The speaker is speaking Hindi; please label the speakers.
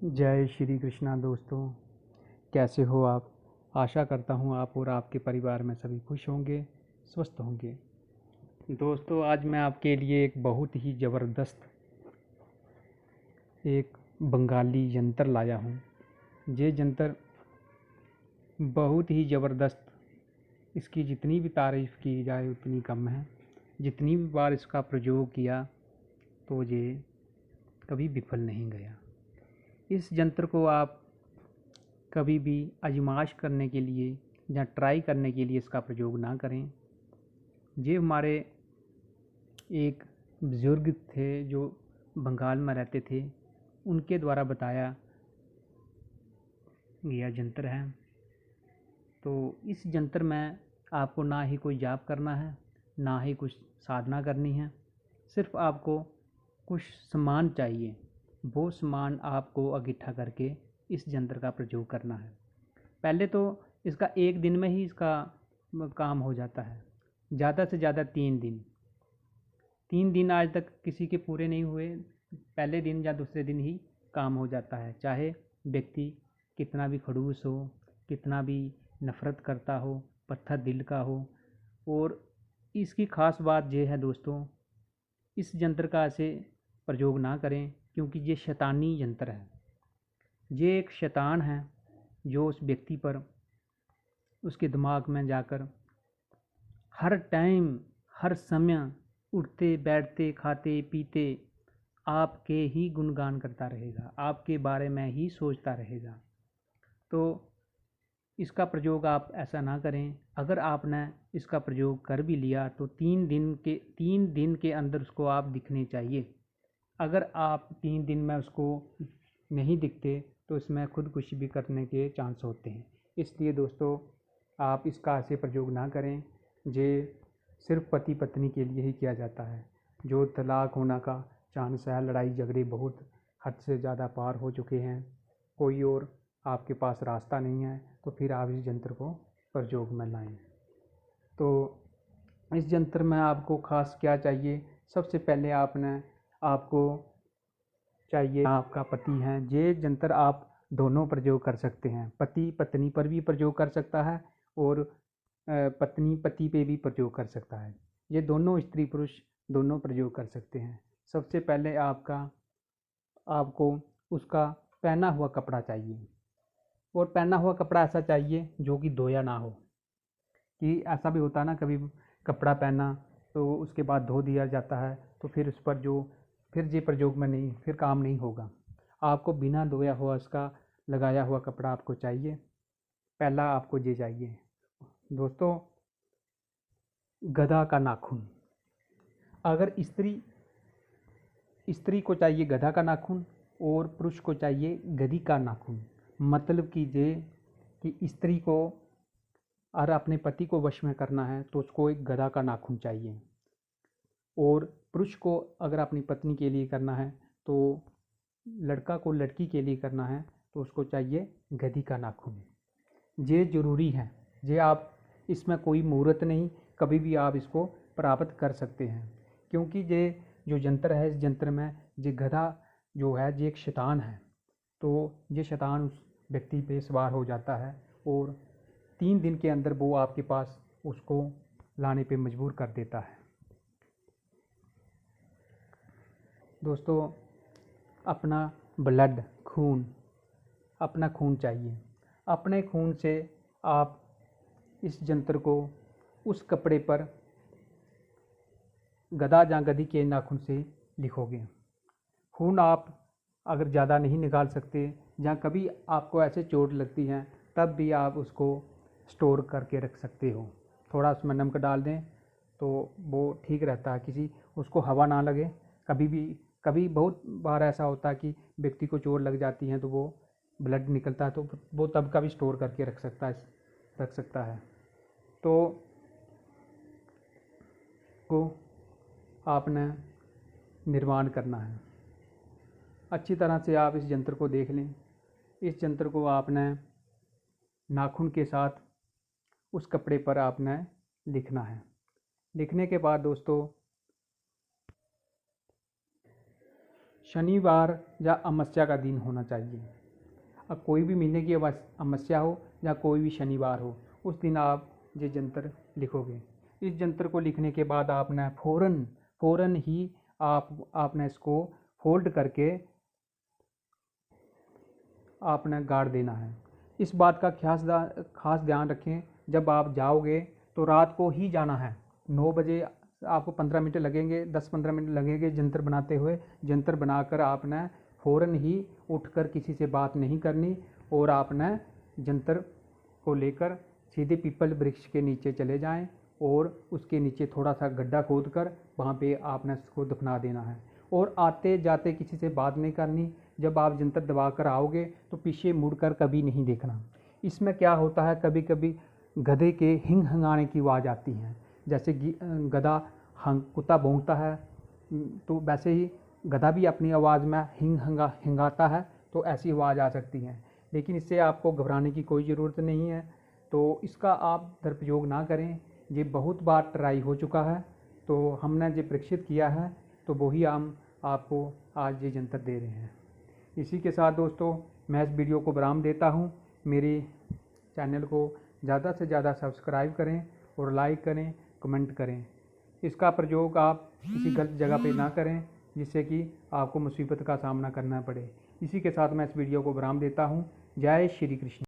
Speaker 1: जय श्री कृष्णा दोस्तों, कैसे हो आप। आशा करता हूँ आप और आपके परिवार में सभी खुश होंगे, स्वस्थ होंगे। दोस्तों, आज मैं आपके लिए एक बहुत ही ज़बरदस्त एक बंगाली यंत्र लाया हूँ। ये यंत्र बहुत ही ज़बरदस्त, इसकी जितनी भी तारीफ़ की जाए उतनी कम है। जितनी भी बार इसका प्रयोग किया तो ये कभी विफल नहीं गया। इस यंत्र को आप कभी भी आजमाइश करने के लिए या ट्राई करने के लिए इसका प्रयोग ना करें। ये हमारे एक बुज़ुर्ग थे जो बंगाल में रहते थे, उनके द्वारा बताया गया यंत्र है। तो इस यंत्र में आपको ना ही कोई जाप करना है, ना ही कुछ साधना करनी है। सिर्फ आपको कुछ सामान चाहिए, वो सामान आपको इकट्ठा करके इस यंत्र का प्रयोग करना है। पहले तो इसका एक दिन में ही इसका काम हो जाता है, ज़्यादा से ज़्यादा 3 दिन आज तक किसी के पूरे नहीं हुए। पहले दिन या दूसरे दिन ही काम हो जाता है, चाहे व्यक्ति कितना भी खड़ूस हो, कितना भी नफ़रत करता हो, पत्थर दिल का हो। और इसकी ख़ास बात यह है दोस्तों, इस यंत्र का ऐसे प्रयोग ना करें क्योंकि ये शैतानी यंत्र है। ये एक शैतान है जो उस व्यक्ति पर, उसके दिमाग में जाकर हर टाइम, हर समय, उठते बैठते खाते पीते आपके ही गुणगान करता रहेगा, आपके बारे में ही सोचता रहेगा। तो इसका प्रयोग आप ऐसा ना करें। अगर आपने इसका प्रयोग कर भी लिया तो 3 दिन के अंदर उसको आप दिखने चाहिए। अगर आप 3 दिन में उसको नहीं दिखते तो इसमें खुदकुशी भी करने के चांस होते हैं। इसलिए दोस्तों, आप इसका ऐसे प्रयोग ना करें। ये सिर्फ पति पत्नी के लिए ही किया जाता है। जो तलाक होने का चांस है, लड़ाई झगड़े बहुत हद से ज़्यादा पार हो चुके हैं, कोई और आपके पास रास्ता नहीं है, तो फिर आप इस यंत्र को प्रयोग में लाएं। तो इस यंत्र में आपको ख़ास क्या चाहिए? सबसे पहले आपको चाहिए, आपका पति है, ये यंत्र आप दोनों प्रयोग कर सकते हैं। पति पत्नी पर भी प्रयोग कर सकता है और पत्नी पति पे भी प्रयोग कर सकता है। ये दोनों स्त्री पुरुष दोनों प्रयोग कर सकते हैं। सबसे पहले आपको उसका पहना हुआ कपड़ा चाहिए, और पहना हुआ कपड़ा ऐसा चाहिए जो कि धोया ना हो। कि ऐसा भी होता है ना, कभी कपड़ा पहना तो उसके बाद धो दिया जाता है, तो फिर उस पर फिर ये प्रयोग में नहीं, फिर काम नहीं होगा। आपको बिना धोया हुआ उसका लगाया हुआ कपड़ा आपको चाहिए। पहला आपको ये चाहिए दोस्तों, गधा का नाखून। अगर स्त्री को चाहिए गधा का नाखून और पुरुष को चाहिए गधी का नाखून। मतलब कीजिए कि स्त्री को और अपने पति को वश में करना है तो उसको एक गधा का नाखून चाहिए, और पुरुष को अगर अपनी पत्नी के लिए करना है, तो लड़का को लड़की के लिए करना है तो उसको चाहिए गधी का नाखून। ये ज़रूरी है। ये आप, इसमें कोई मुहूर्त नहीं, कभी भी आप इसको प्राप्त कर सकते हैं। क्योंकि ये जो यंत्र है, इस यंत्र में ये गधा जो है ये एक शैतान है। तो ये शैतान उस व्यक्ति पे सवार हो जाता है और 3 दिन के अंदर वो आपके पास उसको लाने पे मजबूर कर देता है। दोस्तों, अपना ब्लड, अपना खून चाहिए। अपने खून से आप इस यंत्र को उस कपड़े पर गधा या गधी के नाखून से लिखोगे। खून आप अगर ज़्यादा नहीं निकाल सकते या कभी आपको ऐसे चोट लगती है, तब भी आप उसको स्टोर करके रख सकते हो। थोड़ा उसमें नमक डाल दें तो वो ठीक रहता है, किसी उसको हवा ना लगे। कभी बहुत बार ऐसा होता है कि व्यक्ति को चोट लग जाती है तो वो ब्लड निकलता है, तो वो तब का भी स्टोर करके रख सकता है। तो को आपने निर्माण करना है। अच्छी तरह से आप इस यंत्र को देख लें। इस यंत्र को आपने नाखून के साथ उस कपड़े पर आपने लिखना है। लिखने के बाद दोस्तों, शनिवार या अमावस्या का दिन होना चाहिए। अब कोई भी महीने की अमावस्या हो या कोई भी शनिवार हो, उस दिन आप ये जंतर लिखोगे। इस जंतर को लिखने के बाद आपने फ़ौरन ही आपने इसको फोल्ड करके आपने गाड़ देना है। इस बात का खास ध्यान रखें, जब आप जाओगे तो रात को ही जाना है। 9 बजे आपको 15 मिनट लगेंगे, 10-15 मिनट लगेंगे जंतर बनाते हुए। जंतर बनाकर आपने फ़ौरन ही उठकर किसी से बात नहीं करनी और आपने जंतर को लेकर सीधे पीपल वृक्ष के नीचे चले जाएं और उसके नीचे थोड़ा सा गड्ढा खोद कर वहाँ पे आपने उसको दफना देना है। और आते जाते किसी से बात नहीं करनी। जब आप जंतर दबा कर आओगे तो पीछे मुड़कर कभी नहीं देखना। इसमें क्या होता है, कभी कभी गधे के हिंग हंगाने की आवाज़ आती है। जैसे गधा कुत्ता भौंकता है तो वैसे ही गधा भी अपनी आवाज़ में हिंगाता है, तो ऐसी आवाज़ आ सकती है। लेकिन इससे आपको घबराने की कोई ज़रूरत नहीं है। तो इसका आप दुरुपयोग ना करें। ये बहुत बार ट्राई हो चुका है, तो हमने जो परीक्षित किया है तो वही हम आपको आज ये जंतर दे रहे हैं। इसी के साथ दोस्तों मैं इस वीडियो को विराम देता हूँ। मेरे चैनल को ज़्यादा से ज़्यादा सब्सक्राइब करें और लाइक करें, कमेंट करें। इसका प्रयोग आप किसी गलत जगह पे ना करें जिससे कि आपको मुसीबत का सामना करना पड़े। इसी के साथ मैं इस वीडियो को विराम देता हूँ। जय श्री कृष्ण।